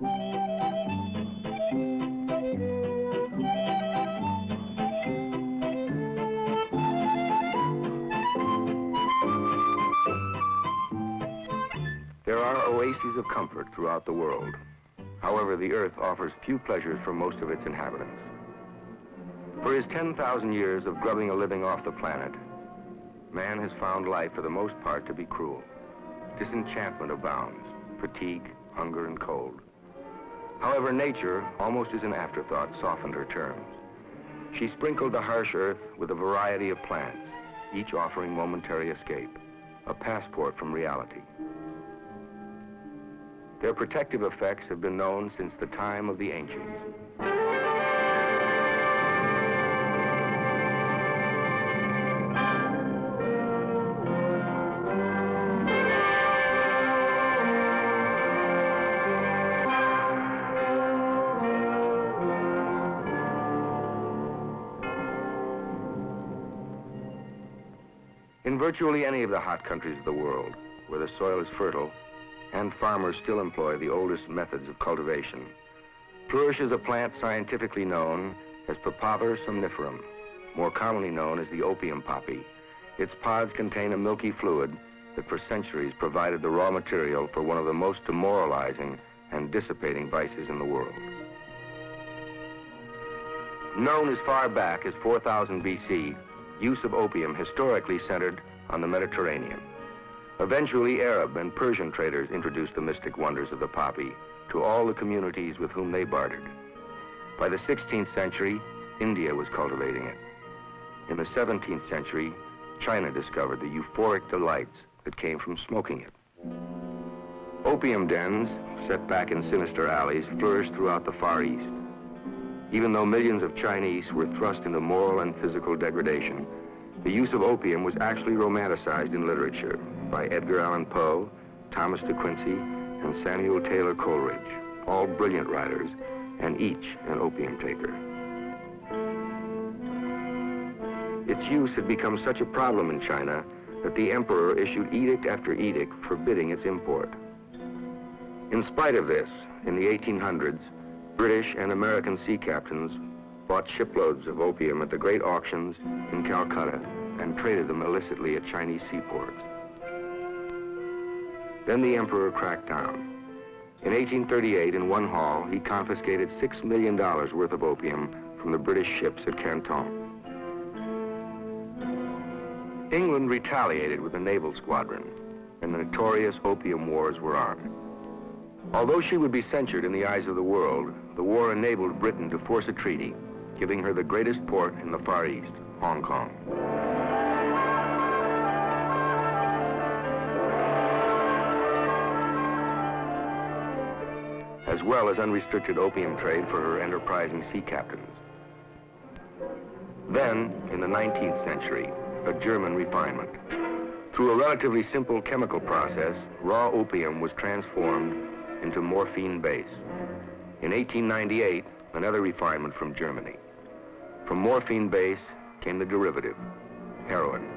There are oases of comfort throughout the world. However, the Earth offers few pleasures for most of its inhabitants. For his 10,000 years of grubbing a living off the planet, man has found life for the most part to be cruel. Disenchantment abounds, fatigue, hunger, and cold. However, nature, almost as an afterthought, softened her terms. She sprinkled the harsh earth with a variety of plants, each offering momentary escape, a passport from reality. Their protective effects have been known since the time of the ancients. In virtually any of the hot countries of the world, where the soil is fertile and farmers still employ the oldest methods of cultivation, flourishes a plant scientifically known as Papaver somniferum, more commonly known as the opium poppy. Its pods contain a milky fluid that for centuries provided the raw material for one of the most demoralizing and dissipating vices in the world. Known as far back as 4000 BC, use of opium historically centered on the Mediterranean. Eventually, Arab and Persian traders introduced the mystic wonders of the poppy to all the communities with whom they bartered. By the 16th century, India was cultivating it. In the 17th century, China discovered the euphoric delights that came from smoking it. Opium dens, set back in sinister alleys, flourished throughout the Far East. Even though millions of Chinese were thrust into moral and physical degradation, the use of opium was actually romanticized in literature by Edgar Allan Poe, Thomas de Quincey, and Samuel Taylor Coleridge, all brilliant writers, and each an opium taker. Its use had become such a problem in China that the emperor issued edict after edict forbidding its import. In spite of this, in the 1800s, British and American sea captains bought shiploads of opium at the great auctions in Calcutta and traded them illicitly at Chinese seaports. Then the emperor cracked down. In 1838, in one haul, he confiscated $6 million worth of opium from the British ships at Canton. England retaliated with a naval squadron, and the notorious opium wars were on. Although she would be censured in the eyes of the world, the war enabled Britain to force a treaty, giving her the greatest port in the Far East, Hong Kong. As well as unrestricted opium trade for her enterprising sea captains. Then, in the 19th century, a German refinement. Through a relatively simple chemical process, raw opium was transformed into morphine base. In 1898, another refinement from Germany. From morphine base came the derivative, heroin.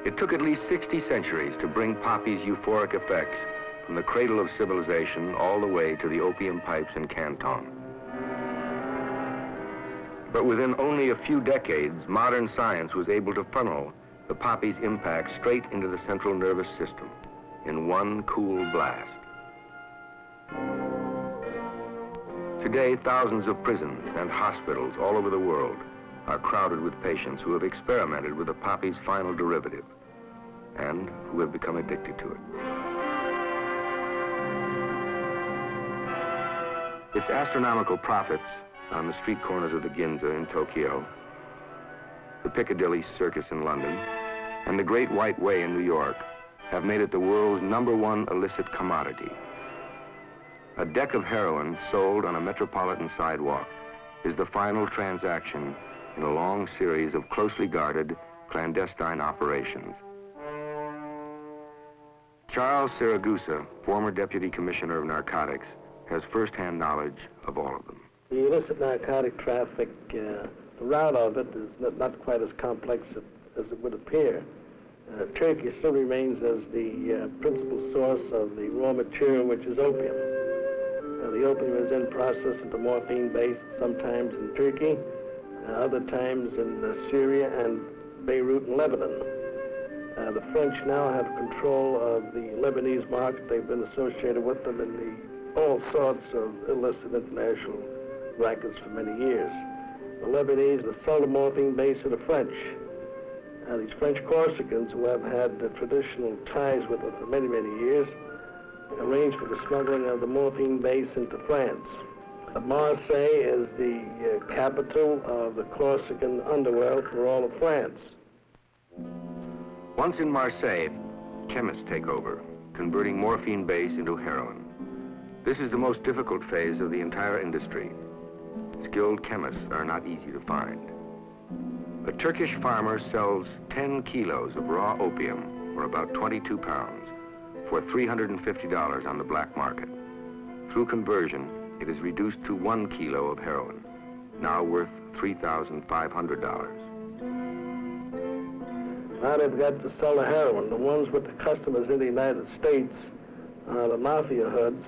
It took at least 60 centuries to bring poppy's euphoric effects from the cradle of civilization all the way to the opium pipes in Canton. But within only a few decades, modern science was able to funnel the poppy's impact straight into the central nervous system in one cool blast. Today, thousands of prisons and hospitals all over the world are crowded with patients who have experimented with the poppy's final derivative and who have become addicted to it. Its astronomical profits on the street corners of the Ginza in Tokyo, the Piccadilly Circus in London, and the Great White Way in New York have made it the world's #1 illicit commodity. A deck of heroin sold on a metropolitan sidewalk is the final transaction in a long series of closely guarded, clandestine operations. Charles Siragusa, former Deputy Commissioner of Narcotics, has first-hand knowledge of all of them. The illicit narcotic traffic, the route of it is not quite as complex as it would appear. Turkey still remains as the principal source of the raw material, which is opium. The opium is then processed into morphine base, sometimes in Turkey, other times in Syria and Beirut and Lebanon. The French now have control of the Lebanese market. They've been associated with them in all sorts of illicit international rackets for many years. The Lebanese sold the morphine base to the French. These French Corsicans, who have had traditional ties with them for many, many years, arranged for the smuggling of the morphine base into France. Marseille is the capital of the Corsican underworld for all of France. Once in Marseille, chemists take over, converting morphine base into heroin. This is the most difficult phase of the entire industry. Skilled chemists are not easy to find. A Turkish farmer sells 10 kilos of raw opium, or about 22 pounds, for $350 on the black market. Through conversion, it is reduced to 1 kilo of heroin, now worth $3,500. Now they've got to sell the heroin. The ones with the customers in the United States are the mafia hoods,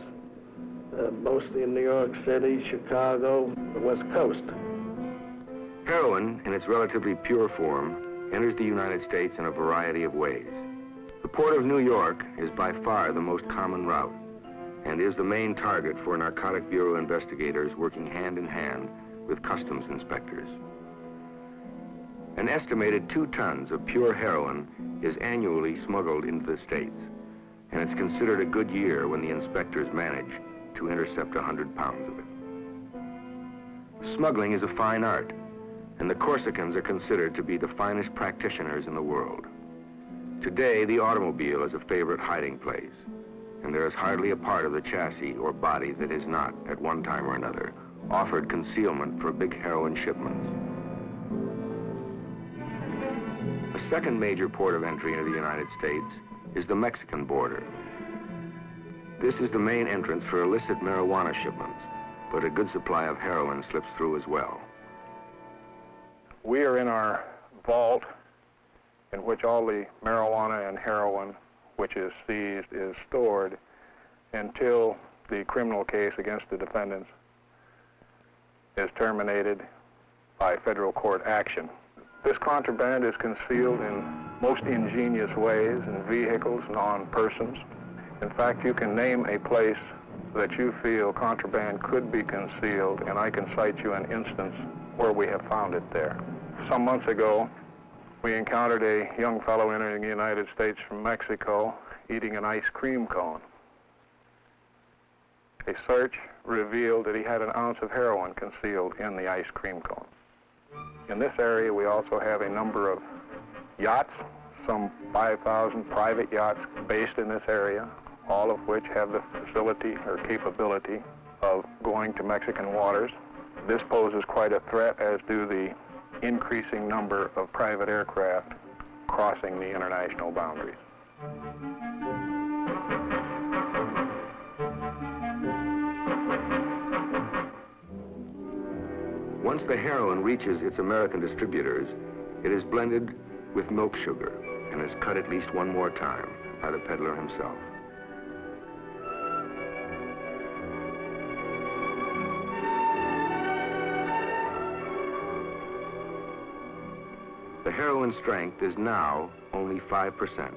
mostly in New York City, Chicago, the West Coast. Heroin, in its relatively pure form, enters the United States in a variety of ways. The port of New York is by far the most common route and is the main target for Narcotic Bureau investigators working hand in hand with customs inspectors. An estimated 2 tons of pure heroin is annually smuggled into the States, and it's considered a good year when the inspectors manage to intercept 100 pounds of it. Smuggling is a fine art, and the Corsicans are considered to be the finest practitioners in the world. Today, the automobile is a favorite hiding place, and there is hardly a part of the chassis or body that is not, at one time or another, offered concealment for big heroin shipments. A second major port of entry into the United States is the Mexican border. This is the main entrance for illicit marijuana shipments, but a good supply of heroin slips through as well. We are in our vault in which all the marijuana and heroin which is seized is stored until the criminal case against the defendants is terminated by federal court action. This contraband is concealed in most ingenious ways, in vehicles and on persons. In fact, you can name a place that you feel contraband could be concealed, and I can cite you an instance where we have found it there. Some months ago, we encountered a young fellow entering the United States from Mexico eating an ice cream cone. A search revealed that he had an ounce of heroin concealed in the ice cream cone. In this area, we also have a number of yachts, some 5,000 private yachts based in this area, all of which have the facility or capability of going to Mexican waters. This poses quite a threat, as do the increasing number of private aircraft crossing the international boundaries. Once the heroin reaches its American distributors, it is blended with milk sugar and is cut at least one more time by the peddler himself. The heroin strength is now only 5%,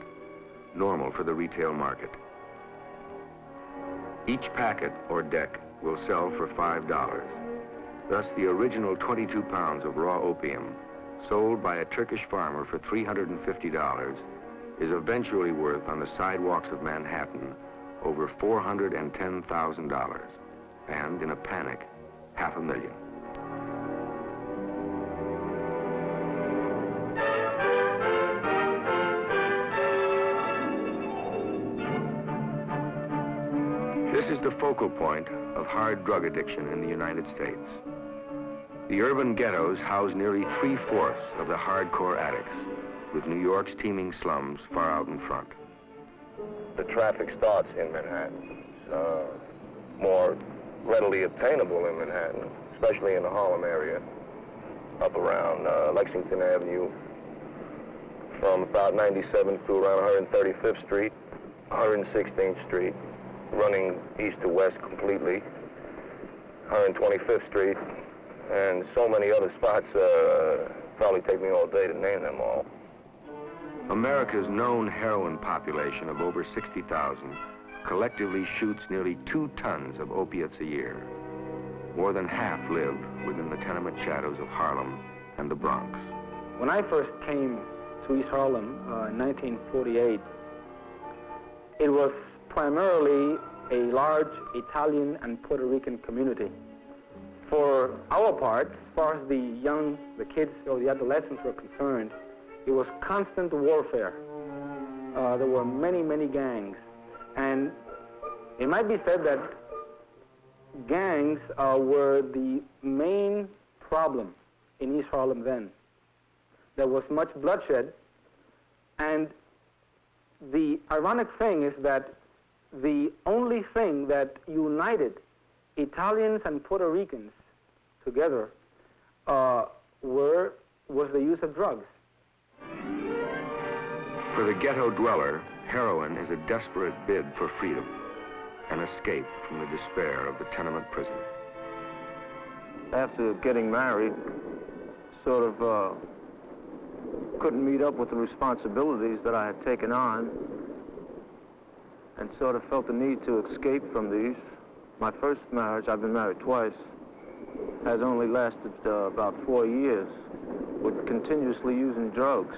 normal for the retail market. Each packet or deck will sell for $5. Thus, the original 22 pounds of raw opium, sold by a Turkish farmer for $350, is eventually worth on the sidewalks of Manhattan over $410,000, and in a panic, $500,000. This is the focal point of hard drug addiction in the United States. The urban ghettos house nearly 3/4 of the hardcore addicts, with New York's teeming slums far out in front. The traffic starts in Manhattan. It's more readily obtainable in Manhattan, especially in the Harlem area, up around Lexington Avenue, from about 97th to around 135th Street, 116th Street, running east to west completely, 125th Street, and so many other spots. Probably take me all day to name them all. America's known heroin population of over 60,000 collectively shoots nearly 2 tons of opiates a year. More than half live within the tenement shadows of Harlem and the Bronx. When I first came to East Harlem in 1948, it was primarily a large Italian and Puerto Rican community. For our part, as far as the kids or the adolescents were concerned, it was constant warfare. There were many, many gangs. And it might be said that gangs were the main problem in East Harlem then. There was much bloodshed, and the ironic thing is that the only thing that united Italians and Puerto Ricans together was the use of drugs. For the ghetto dweller, heroin is a desperate bid for freedom, an escape from the despair of the tenement prison. After getting married, sort of couldn't meet up with the responsibilities that I had taken on, and sort of felt the need to escape from these. My first marriage, I've been married twice, has only lasted about 4 years, with continuously using drugs.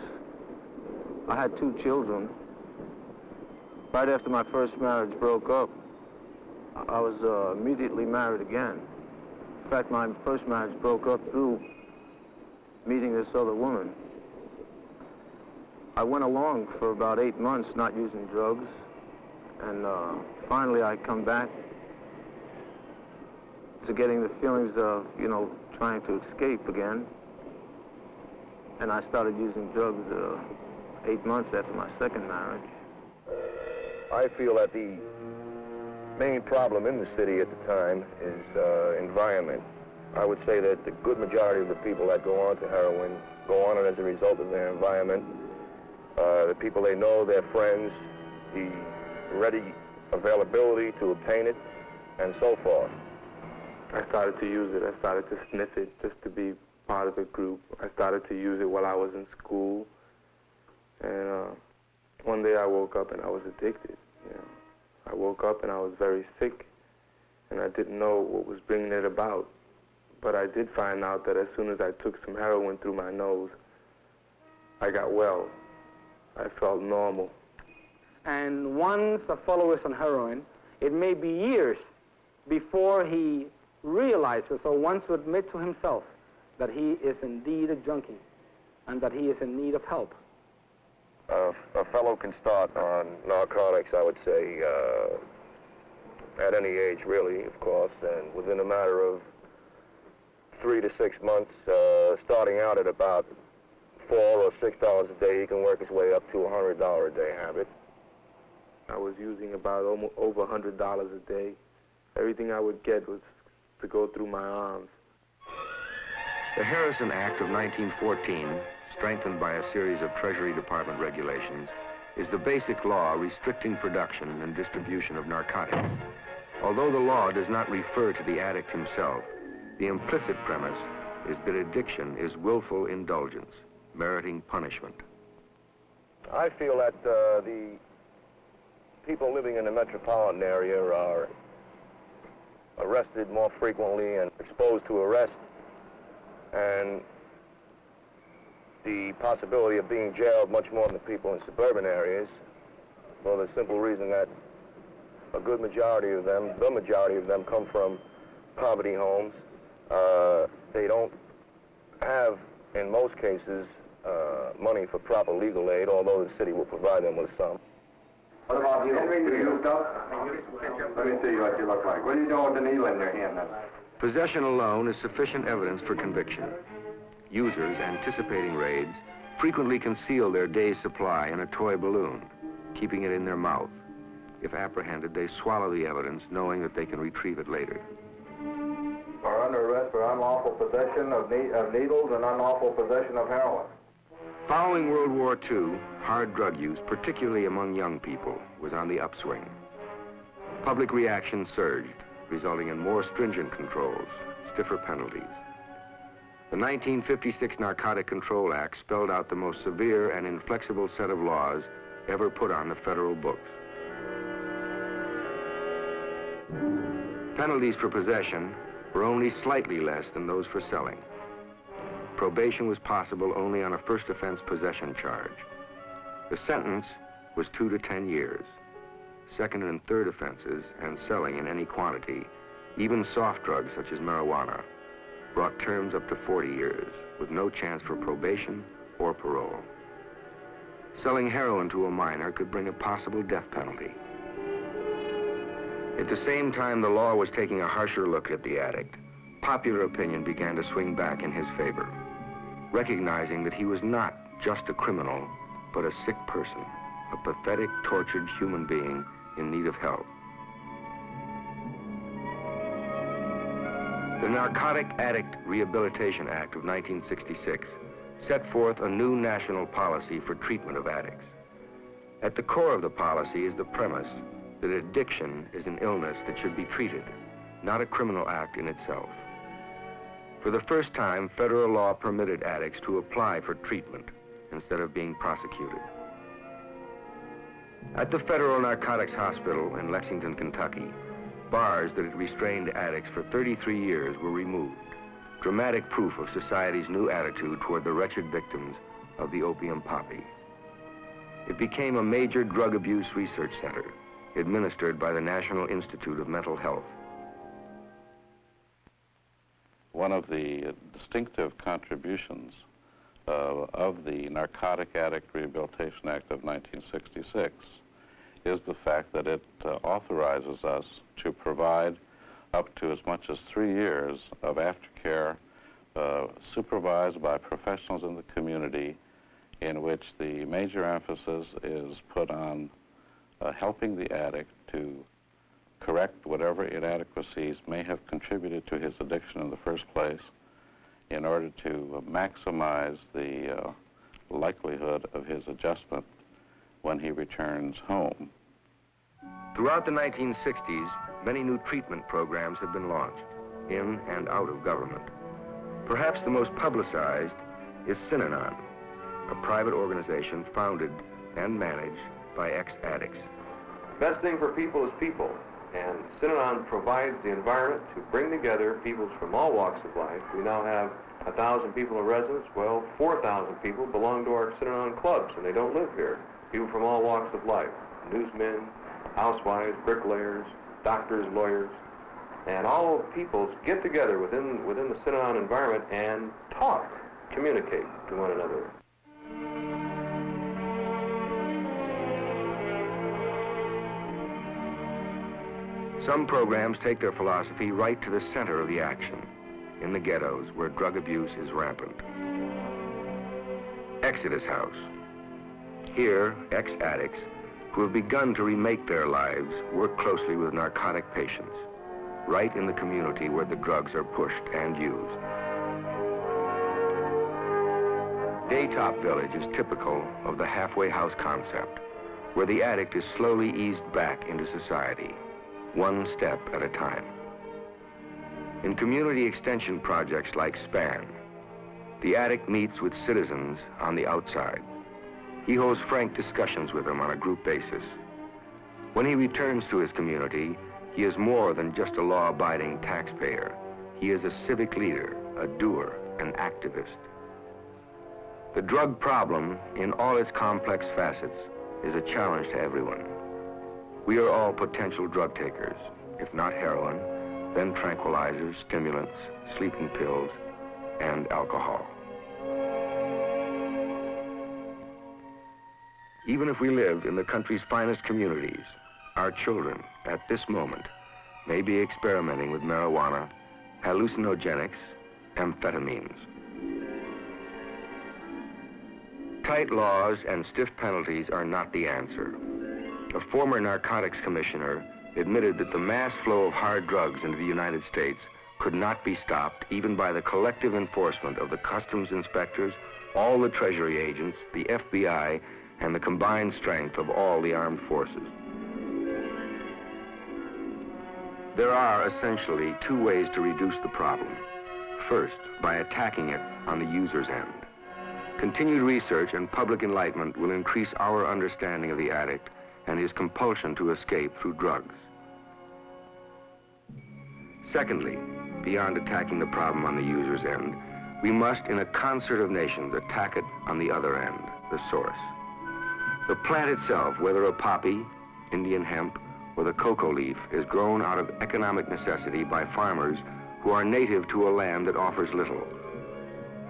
I had 2 children. Right after my first marriage broke up, I was immediately married again. In fact, my first marriage broke up through meeting this other woman. I went along for about 8 months not using drugs, and finally I come back to getting the feelings of, trying to escape again. And I started using drugs 8 months after my second marriage. I feel that the main problem in the city at the time is environment. I would say that the good majority of the people that go on to heroin go on it as a result of their environment. The people they know, their friends, the ready availability to obtain it, and so forth. I started to use it. I started to sniff it just to be part of the group. I started to use it while I was in school. And one day I woke up and I was addicted. I woke up and I was very sick, and I didn't know what was bringing it about. But I did find out that as soon as I took some heroin through my nose, I got well. I felt normal. And once a fellow is on heroin, it may be years before he realizes or wants to admit to himself that he is indeed a junkie and that he is in need of help. A fellow can start on narcotics, I would say, at any age, really, of course, and within a matter of 3 to 6 months, starting out at about $4 or $6 a day, he can work his way up to a $100 a day habit. I was using about over $100 a day. Everything I would get was to go through my arms. The Harrison Act of 1914, strengthened by a series of Treasury Department regulations, is the basic law restricting production and distribution of narcotics. Although the law does not refer to the addict himself, the implicit premise is that addiction is willful indulgence, meriting punishment. I feel that the people living in the metropolitan area are arrested more frequently and exposed to arrest, and the possibility of being jailed much more than the people in suburban areas, for the simple reason that a good majority of them, the majority of them, come from poverty homes. They don't have, in most cases, money for proper legal aid, although the city will provide them with some. What about you? Henry, you used up? Let me see what you look like. What are you doing with the needle in your hand then? Possession alone is sufficient evidence for conviction. Users anticipating raids frequently conceal their day's supply in a toy balloon, keeping it in their mouth. If apprehended, they swallow the evidence, knowing that they can retrieve it later. Are under arrest for unlawful possession of needles and unlawful possession of heroin. Following World War II, hard drug use, particularly among young people, was on the upswing. Public reaction surged. resulting in more stringent controls, stiffer penalties. The 1956 Narcotic Control Act spelled out the most severe and inflexible set of laws ever put on the federal books. Penalties for possession were only slightly less than those for selling. Probation was possible only on a first offense possession charge. The sentence was 2 to 10 years. Second and third offenses and selling in any quantity, even soft drugs such as marijuana, brought terms up to 40 years with no chance for probation or parole. Selling heroin to a minor could bring a possible death penalty. At the same time the law was taking a harsher look at the addict, popular opinion began to swing back in his favor, recognizing that he was not just a criminal, but a sick person, a pathetic, tortured human being in need of help. The Narcotic Addict Rehabilitation Act of 1966 set forth a new national policy for treatment of addicts. At the core of the policy is the premise that addiction is an illness that should be treated, not a criminal act in itself. For the first time, federal law permitted addicts to apply for treatment instead of being prosecuted. At the Federal Narcotics Hospital in Lexington, Kentucky, bars that had restrained addicts for 33 years were removed, dramatic proof of society's new attitude toward the wretched victims of the opium poppy. It became a major drug abuse research center, administered by the National Institute of Mental Health. One of the distinctive contributions of the Narcotic Addict Rehabilitation Act of 1966 is the fact that it authorizes us to provide up to as much as 3 years of aftercare supervised by professionals in the community, in which the major emphasis is put on helping the addict to correct whatever inadequacies may have contributed to his addiction in the first place, in order to maximize the likelihood of his adjustment when he returns home. Throughout the 1960s, many new treatment programs have been launched, in and out of government. Perhaps the most publicized is Synanon, a private organization founded and managed by ex-addicts. Best thing for people is people, and Synanon provides the environment to bring together people from all walks of life. We now have 1,000 people in residence. Well, 4,000 people belong to our Synanon clubs, and they don't live here. People from all walks of life, newsmen, housewives, bricklayers, doctors, lawyers, and all peoples get together within the Synanon environment and talk, communicate to one another. Some programs take their philosophy right to the center of the action, in the ghettos where drug abuse is rampant. Exodus House. Here, ex-addicts who have begun to remake their lives work closely with narcotic patients, right in the community where the drugs are pushed and used. Daytop Village is typical of the halfway house concept, where the addict is slowly eased back into society, one step at a time. In community extension projects like SPAN, the addict meets with citizens on the outside. He holds frank discussions with them on a group basis. When he returns to his community, he is more than just a law-abiding taxpayer. He is a civic leader, a doer, an activist. The drug problem, in all its complex facets, is a challenge to everyone. We are all potential drug takers, if not heroin, then tranquilizers, stimulants, sleeping pills, and alcohol. Even if we live in the country's finest communities, our children, at this moment, may be experimenting with marijuana, hallucinogenics, amphetamines. Tight laws and stiff penalties are not the answer. A former narcotics commissioner admitted that the mass flow of hard drugs into the United States could not be stopped even by the collective enforcement of the customs inspectors, all the Treasury agents, the FBI, and the combined strength of all the armed forces. There are essentially two ways to reduce the problem. First, by attacking it on the user's end. Continued research and public enlightenment will increase our understanding of the addict and his compulsion to escape through drugs. Secondly, beyond attacking the problem on the user's end, we must, in a concert of nations, attack it on the other end, the source. The plant itself, whether a poppy, Indian hemp, or the cocoa leaf, is grown out of economic necessity by farmers who are native to a land that offers little.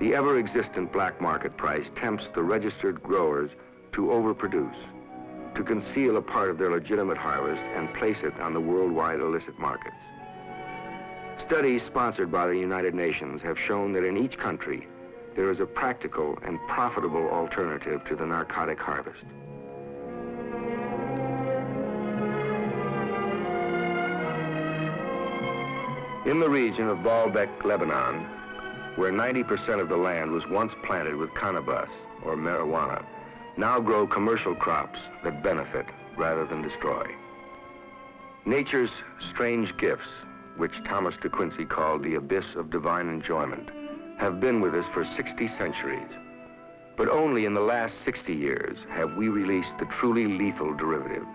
The ever-existent black market price tempts the registered growers to overproduce, to conceal a part of their legitimate harvest and place it on the worldwide illicit markets. Studies sponsored by the United Nations have shown that in each country, there is a practical and profitable alternative to the narcotic harvest. In the region of Baalbek, Lebanon, where 90% of the land was once planted with cannabis, or marijuana, now grow commercial crops that benefit rather than destroy. Nature's strange gifts, which Thomas de Quincey called the abyss of divine enjoyment, have been with us for 60 centuries. But only in the last 60 years have we released the truly lethal derivatives.